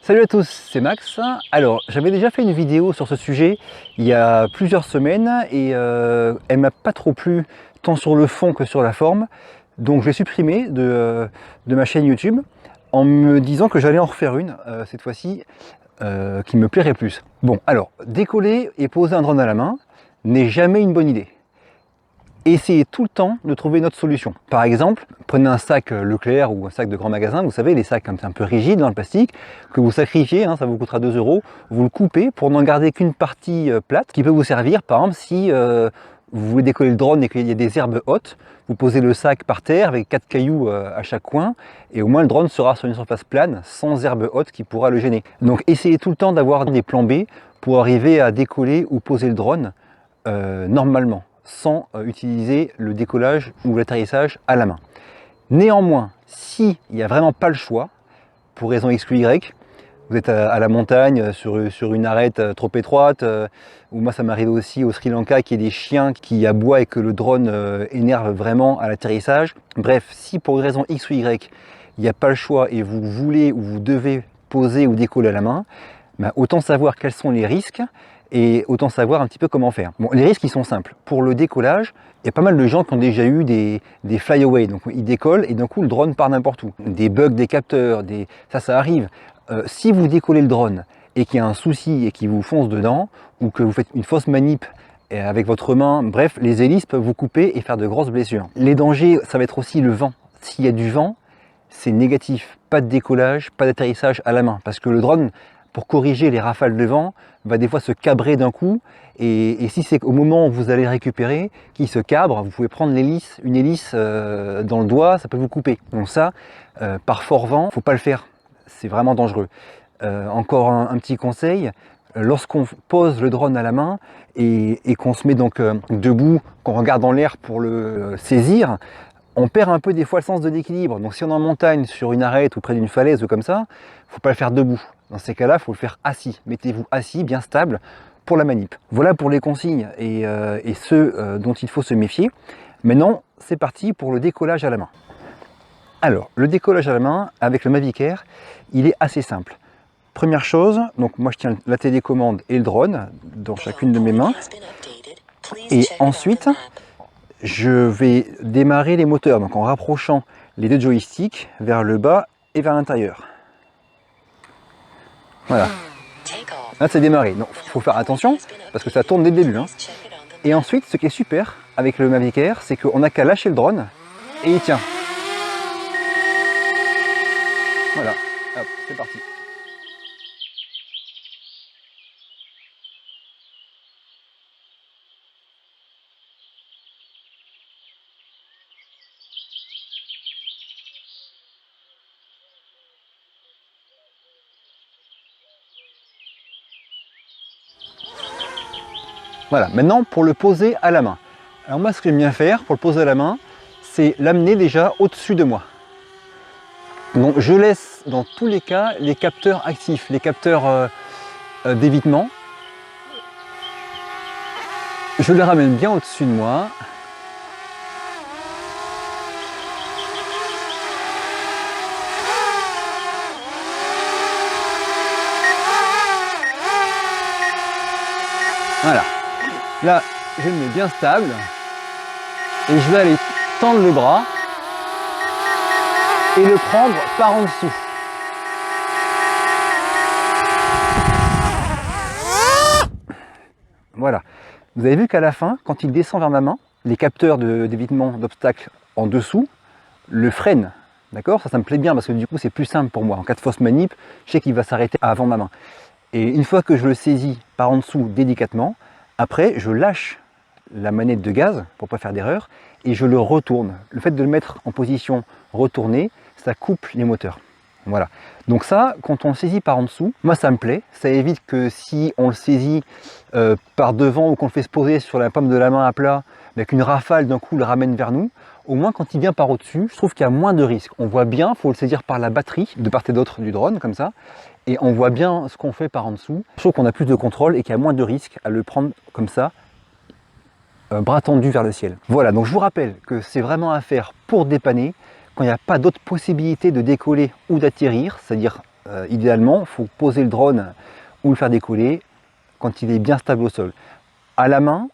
Salut à tous, c'est Max. Alors, j'avais déjà fait une vidéo sur ce sujet il y a plusieurs semaines et elle m'a pas trop plu, tant sur le fond que sur la forme. Donc, je l'ai supprimée de ma chaîne YouTube en me disant que j'allais en refaire une, cette fois-ci, qui me plairait plus. Bon, alors, décoller et poser un drone à la main n'est jamais une bonne idée. Essayez tout le temps de trouver une autre solution. Par exemple, prenez un sac Leclerc ou un sac de grand magasin, vous savez, les sacs un peu rigides dans le plastique, que vous sacrifiez, ça vous coûtera 2 €, vous le coupez pour n'en garder qu'une partie plate, qui peut vous servir, par exemple, si vous voulez décoller le drone et qu'il y a des herbes hautes, vous posez le sac par terre avec 4 cailloux à chaque coin, et au moins le drone sera sur une surface plane, sans herbe haute qui pourra le gêner. Donc essayez tout le temps d'avoir des plans B pour arriver à décoller ou poser le drone normalement, sans utiliser le décollage ou l'atterrissage à la main. Néanmoins, s'il n'y a vraiment pas le choix, pour raison X ou Y, vous êtes à la montagne, sur une arête trop étroite, ou moi ça m'arrive aussi au Sri Lanka qu'il y ait des chiens qui aboient et que le drone énerve vraiment à l'atterrissage. Bref, si pour une raison X ou Y, il n'y a pas le choix et vous voulez ou vous devez poser ou décoller à la main, autant savoir quels sont les risques et autant savoir un petit peu comment faire. Bon, les risques ils sont simples. Pour le décollage, il y a pas mal de gens qui ont déjà eu des fly-away, donc ils décollent et d'un coup le drone part n'importe où. Des bugs des capteurs, ça arrive. Si vous décollez le drone et qu'il y a un souci et qu'il vous fonce dedans, ou que vous faites une fausse manip avec votre main, bref, les hélices peuvent vous couper et faire de grosses blessures. Les dangers, ça va être aussi le vent. S'il y a du vent, c'est négatif. Pas de décollage, pas d'atterrissage à la main, parce que le drone, pour corriger les rafales de vent, va des fois se cabrer d'un coup, et si c'est au moment où vous allez récupérer qu'il se cabre, vous pouvez prendre une hélice dans le doigt, ça peut vous couper. Donc ça, par fort vent, faut pas le faire, c'est vraiment dangereux. Encore un petit conseil, lorsqu'on pose le drone à la main et qu'on se met donc debout, qu'on regarde en l'air pour le saisir, on perd un peu des fois le sens de l'équilibre. Donc si on est en montagne, sur une arête ou près d'une falaise ou comme ça, faut pas le faire debout. Dans ces cas-là, il faut le faire assis. Mettez-vous assis, bien stable, pour la manip. Voilà pour les consignes et ceux dont il faut se méfier. Maintenant, c'est parti pour le décollage à la main. Alors, le décollage à la main avec le Mavic Air, il est assez simple. Première chose, donc moi je tiens la télécommande et le drone dans chacune de mes mains. Et ensuite, je vais démarrer les moteurs, donc en rapprochant les deux joysticks vers le bas et vers l'intérieur. Voilà. Là, c'est démarré. Donc, il faut faire attention parce que ça tourne dès le début. Et ensuite, ce qui est super avec le Mavic Air, c'est qu'on n'a qu'à lâcher le drone et il tient. Voilà. Hop, c'est parti. Voilà, maintenant pour le poser à la main. Alors moi ce que j'aime bien faire pour le poser à la main, c'est l'amener déjà au-dessus de moi. Donc je laisse dans tous les cas les capteurs actifs, les capteurs d'évitement. Je les ramène bien au-dessus de moi. Voilà. Là, je le mets bien stable et je vais aller tendre le bras et le prendre par en dessous. Voilà. Vous avez vu qu'à la fin, quand il descend vers ma main, les capteurs d'évitement d'obstacles en dessous le freinent. D'accord? Ça me plaît bien parce que du coup, c'est plus simple pour moi. En cas de fausse manip, je sais qu'il va s'arrêter avant ma main. Et une fois que je le saisis par en dessous délicatement, après je lâche la manette de gaz pour ne pas faire d'erreur et je le retourne. Le fait de le mettre en position retournée, ça coupe les moteurs. Voilà. Donc ça, quand on le saisit par en dessous, moi ça me plaît. Ça évite que si on le saisit par devant ou qu'on le fait se poser sur la paume de la main à plat, avec une rafale d'un coup le ramène vers nous, au moins quand il vient par au-dessus, je trouve qu'il y a moins de risques. On voit bien, il faut le saisir par la batterie de part et d'autre du drone comme ça. Et on voit bien ce qu'on fait par en dessous. Je trouve qu'on a plus de contrôle et qu'il y a moins de risques à le prendre comme ça, bras tendu vers le ciel. Voilà, donc je vous rappelle que c'est vraiment à faire pour dépanner quand il n'y a pas d'autre possibilité de décoller ou d'atterrir, c'est-à-dire idéalement, il faut poser le drone ou le faire décoller quand il est bien stable au sol. À la main,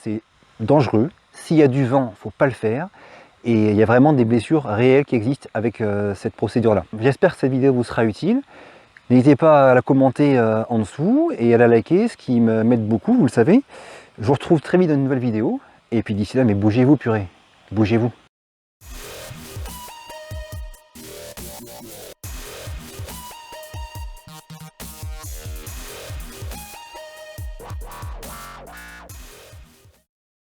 c'est dangereux. S'il y a du vent, il ne faut pas le faire. Et il y a vraiment des blessures réelles qui existent avec cette procédure-là. J'espère que cette vidéo vous sera utile. N'hésitez pas à la commenter en dessous et à la liker, ce qui m'aide beaucoup, vous le savez. Je vous retrouve très vite dans une nouvelle vidéo. Et puis d'ici là, mais bougez-vous, purée. Bougez-vous.